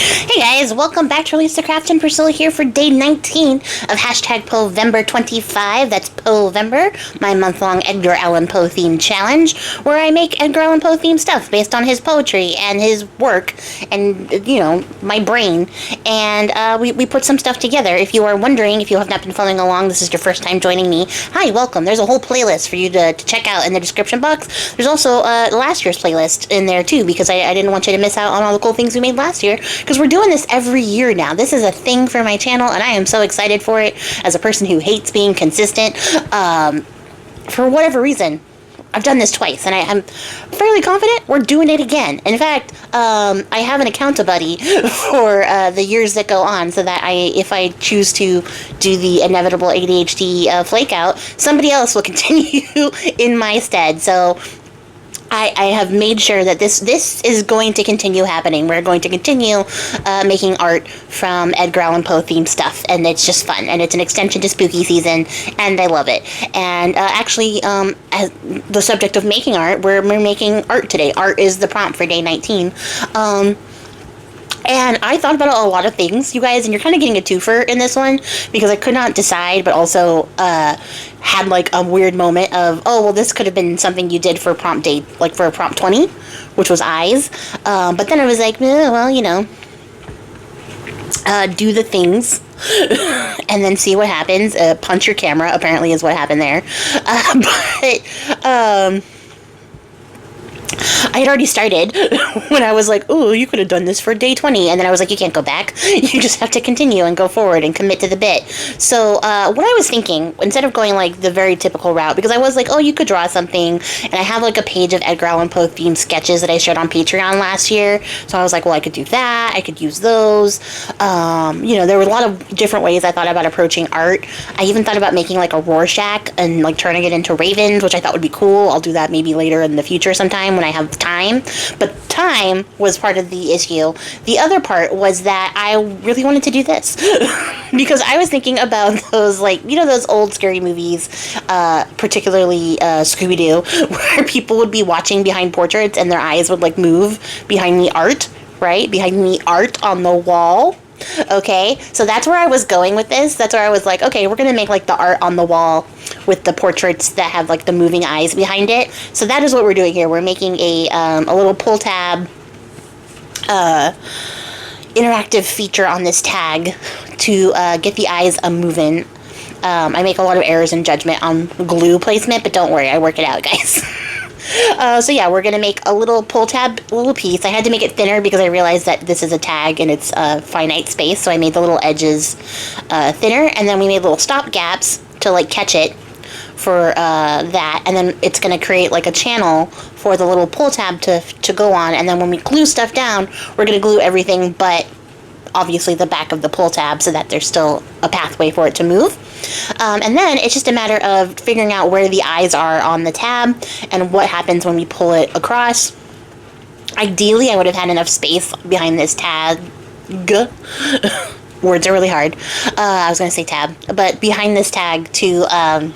Hey guys, welcome back to Release the Craftin. Priscilla here for day 19 of hashtag Poevember 25. That's Poevember, my month-long Edgar Allan Poe themed challenge, where I make Edgar Allan Poe themed stuff based on his poetry and his work and, my brain. And we put some stuff together. If you are wondering, if you have not been following along, this is your first time joining me, hi, welcome. There's a whole playlist for you to check out in the description box. There's also last year's playlist in there too, because I didn't want you to miss out on all the cool things we made last year. Because we're doing this every year now. This is a thing for my channel, and I am so excited for it as a person who hates being consistent. For whatever reason, I've done this twice, and I'm fairly confident we're doing it again. In fact, I have an account-a-buddy for the years that go on, so that if I choose to do the inevitable ADHD flake out, somebody else will continue in my stead. So I have made sure that this is going to continue happening. We're going to continue making art from Edgar Allan Poe themed stuff, and it's just fun, and it's an extension to spooky season, and I love it. And actually, as the subject of making art, we're making art today. Art is the prompt for day 19. And I thought about a lot of things, you guys, and you're kind of getting a twofer in this one, because I could not decide, but also had like a weird moment of, oh, well, this could have been something you did for prompt date, like for prompt 20, which was eyes. But then I was like, well, do the things and then see what happens. Punch your camera, apparently, is what happened there. I had already started when I was like, oh, you could have done this for day 20. And then I was like, you can't go back. You just have to continue and go forward and commit to the bit. So what I was thinking, instead of going like the very typical route, because I was like, oh, you could draw something. And I have like a page of Edgar Allan Poe themed sketches that I shared on Patreon last year. So I was like, well, I could do that. I could use those. There were a lot of different ways I thought about approaching art. I even thought about making like a Rorschach and like turning it into ravens, which I thought would be cool. I'll do that maybe later in the future sometime when I have time. But time was part of the issue. The other part was that I really wanted to do this because I was thinking about those, like, those old scary movies, particularly Scooby-Doo, where people would be watching behind portraits and their eyes would like move behind the art, right? Behind the art on the wall. Okay, so that's where I was going with this. That's where I was like, okay, we're gonna make like the art on the wall with the portraits that have like the moving eyes behind it. So that is what we're doing here. We're making a little pull tab interactive feature on this tag to get the eyes moving. I make a lot of errors in judgment on glue placement, but don't worry, I work it out, guys. So yeah, we're going to make a little pull tab, little piece. I had to make it thinner because I realized that this is a tag and it's finite space, so I made the little edges thinner, and then we made little stop gaps to like catch it for that, and then it's going to create like a channel for the little pull tab to go on, and then when we glue stuff down, we're going to glue everything but obviously the back of the pull tab so that there's still a pathway for it to move. And then it's just a matter of figuring out where the eyes are on the tab and what happens when we pull it across. Ideally, I would have had enough space behind this tag. Words are really hard. I was going to say tab. But behind this tag to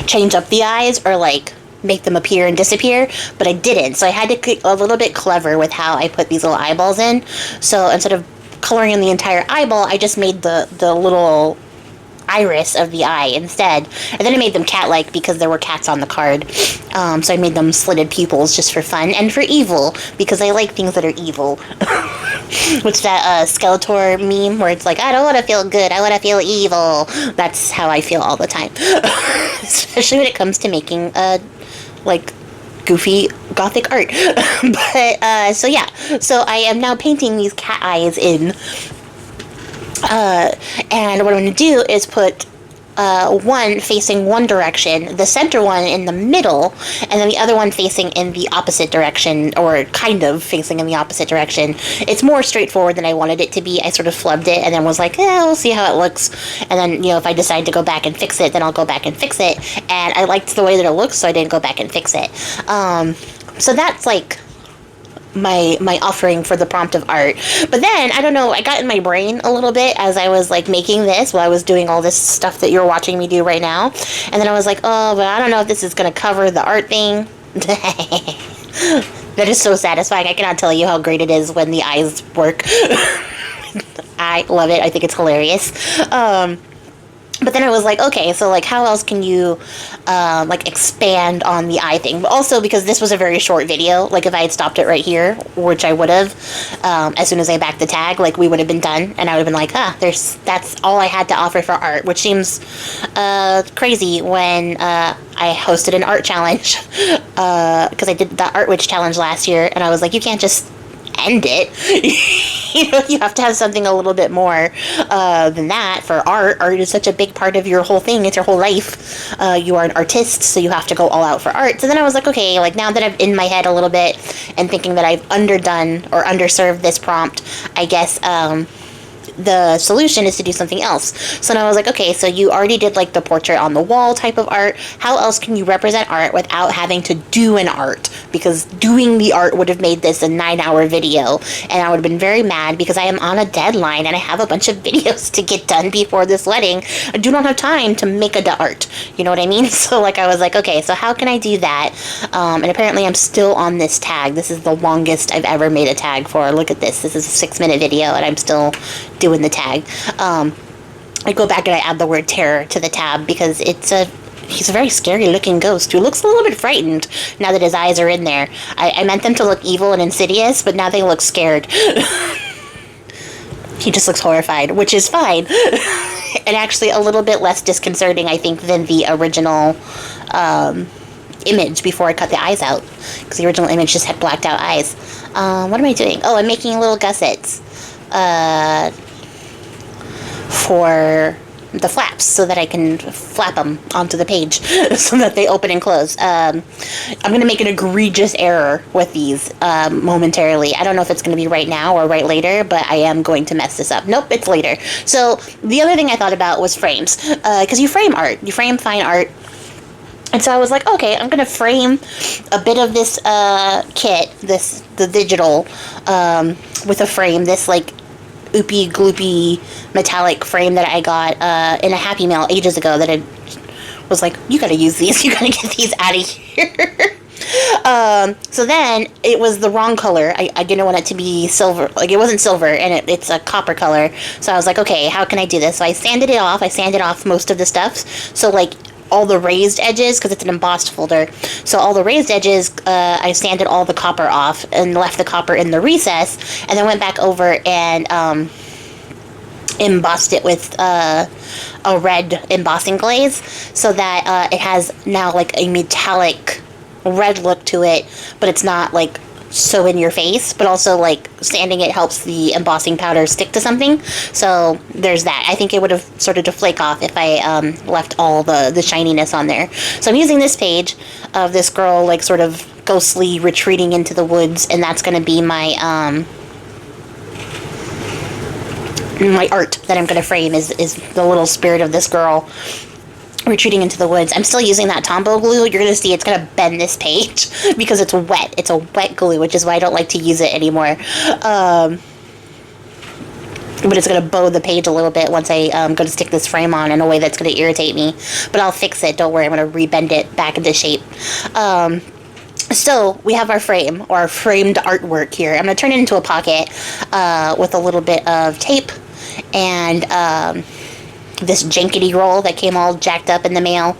change up the eyes or like make them appear and disappear, but I didn't. So I had to get a little bit clever with how I put these little eyeballs in. So instead of coloring in the entire eyeball, I just made the little iris of the eye instead. And then I made them cat-like because there were cats on the card. So I made them slitted pupils just for fun and for evil, because I like things that are evil. Which that Skeletor meme where it's like, I don't want to feel good, I want to feel evil. That's how I feel all the time. Especially when it comes to making like goofy gothic art. But so yeah, so I am now painting these cat eyes in. And what I'm going to do is put one facing one direction, the center one in the middle, and then the other one facing in the opposite direction, or kind of facing in the opposite direction. It's more straightforward than I wanted it to be. I sort of flubbed it and then was like, we'll see how it looks. And then, if I decide to go back and fix it, then I'll go back and fix it. And I liked the way that it looks, so I didn't go back and fix it. So that's like my offering for the prompt of art. But then, I don't know, I got in my brain a little bit as I was like making this, while I was doing all this stuff that you're watching me do right now. And then I was like, oh, but I don't know if this is going to cover the art thing. That is so satisfying. I cannot tell you how great it is when the eyes work. I love it. I think it's hilarious. But then I was like, okay, so like how else can you like expand on the eye thing? But also because this was a very short video, like if I had stopped it right here, which I would have, as soon as I backed the tag, like we would have been done, and I would have been like, that's all I had to offer for art, which seems crazy when I hosted an art challenge, because I did the Art Witch challenge last year, and I was like, you can't just end it. You know, you have to have something a little bit more than that for art. Art is such a big part of your whole thing. It's your whole life. You are an artist, so you have to go all out for art. So then I was like, okay, like now that I'm in my head a little bit and thinking that I've underdone or underserved this prompt, I guess the solution is to do something else. So now I was like, okay, so you already did like the portrait on the wall type of art. How else can you represent art without having to do an art? Because doing the art would have made this a 9-hour video, and I would have been very mad because I am on a deadline and I have a bunch of videos to get done before this wedding. I do not have time to make a art. You know what I mean? So like I was like, okay, so how can I do that? And apparently I'm still on this tag. This is the longest I've ever made a tag for. Look at this. This is a 6-minute video and I'm still doing the tag. I go back and I add the word terror to the tab because he's a very scary looking ghost who looks a little bit frightened now that his eyes are in there. I meant them to look evil and insidious, but now they look scared. He just looks horrified, which is fine. And actually a little bit less disconcerting, I think, than the original image before I cut the eyes out. Because the original image just had blacked out eyes. What am I doing? Oh, I'm making little gussets for the flaps so that I can flap them onto the page so that they open and close. I'm going to make an egregious error with these momentarily. I don't know if it's going to be right now or right later, but I am going to mess this up. Nope, it's later. So the other thing I thought about was frames, because you frame art. You frame fine art. And so I was like, okay, I'm going to frame a bit of this kit, the digital, with a frame, this like oopy gloopy metallic frame that I got in a Happy Mail ages ago that I was like, you gotta use these, you gotta get these out of here. So then it was the wrong color. I didn't want it to be silver, like it wasn't silver, and it's a copper color. So I was like, okay, how can I do this? So I sanded it off. I sanded off most of the stuff. So like all the raised edges, because it's an embossed folder, so all the raised edges, I sanded all the copper off and left the copper in the recess, and then went back over and embossed it with a red embossing glaze, so that it has now like a metallic red look to it, but it's not like so in your face, but also like sanding it helps the embossing powder stick to something. So there's that. I think it would have started to flake off if I left all the shininess on there. So I'm using this page of this girl like sort of ghostly retreating into the woods, and that's going to be my my art that I'm going to frame is the little spirit of this girl retreating into the woods. I'm still using that Tombow glue. You're going to see it's going to bend this page because it's wet. It's a wet glue, which is why I don't like to use it anymore. But it's going to bow the page a little bit once I go to stick this frame on in a way that's going to irritate me. But I'll fix it. Don't worry. I'm going to rebend it back into shape. So we have our frame, or our framed artwork here. I'm going to turn it into a pocket with a little bit of tape and this jankety roll that came all jacked up in the mail.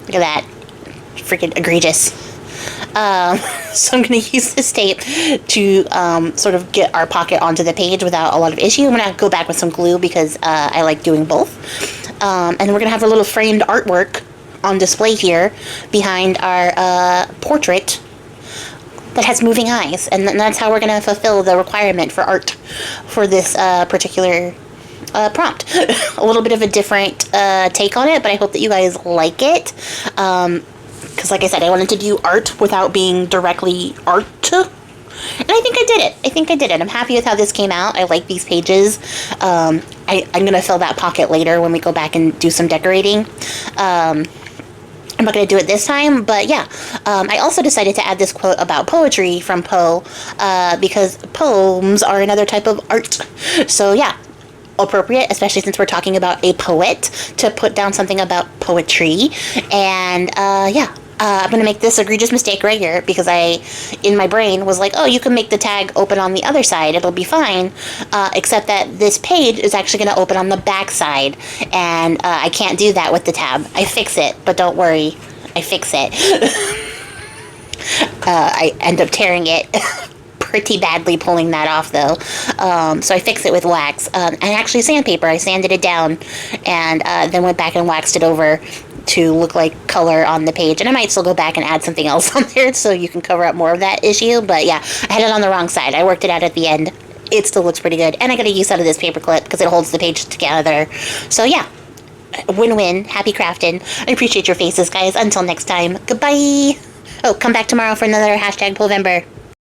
Look at that. Freaking egregious. So I'm going to use this tape to sort of get our pocket onto the page without a lot of issue. I'm going to go back with some glue because I like doing both. And we're going to have a little framed artwork on display here behind our portrait that has moving eyes. And that's how we're going to fulfill the requirement for art for this particular prompt. A little bit of a different take on it, but I hope that you guys like it. Because like I said, I wanted to do art without being directly art. And I think I did it. I'm happy with how this came out. I like these pages. I'm going to fill that pocket later when we go back and do some decorating. I'm not going to do it this time, but yeah. I also decided to add this quote about poetry from Poe, because poems are another type of art. So yeah, appropriate, especially since we're talking about a poet, to put down something about poetry. And yeah, I'm going to make this egregious mistake right here because in my brain, was like, oh, you can make the tag open on the other side. It'll be fine. Except that this page is actually going to open on the back side. And I can't do that with the tab. I fix it, but don't worry. I fix it. I end up tearing it pretty badly pulling that off, though. So I fix it with wax. And actually sandpaper. I sanded it down and then went back and waxed it over to look like color on the page. And I might still go back and add something else on there so you can cover up more of that issue. But yeah, I had it on the wrong side. I worked it out at the end. It still looks pretty good. And I got a use out of this paper clip because it holds the page together. So yeah, win-win. Happy crafting. I appreciate your faces, guys. Until next time, goodbye. Oh, come back tomorrow for another hashtag Poevember.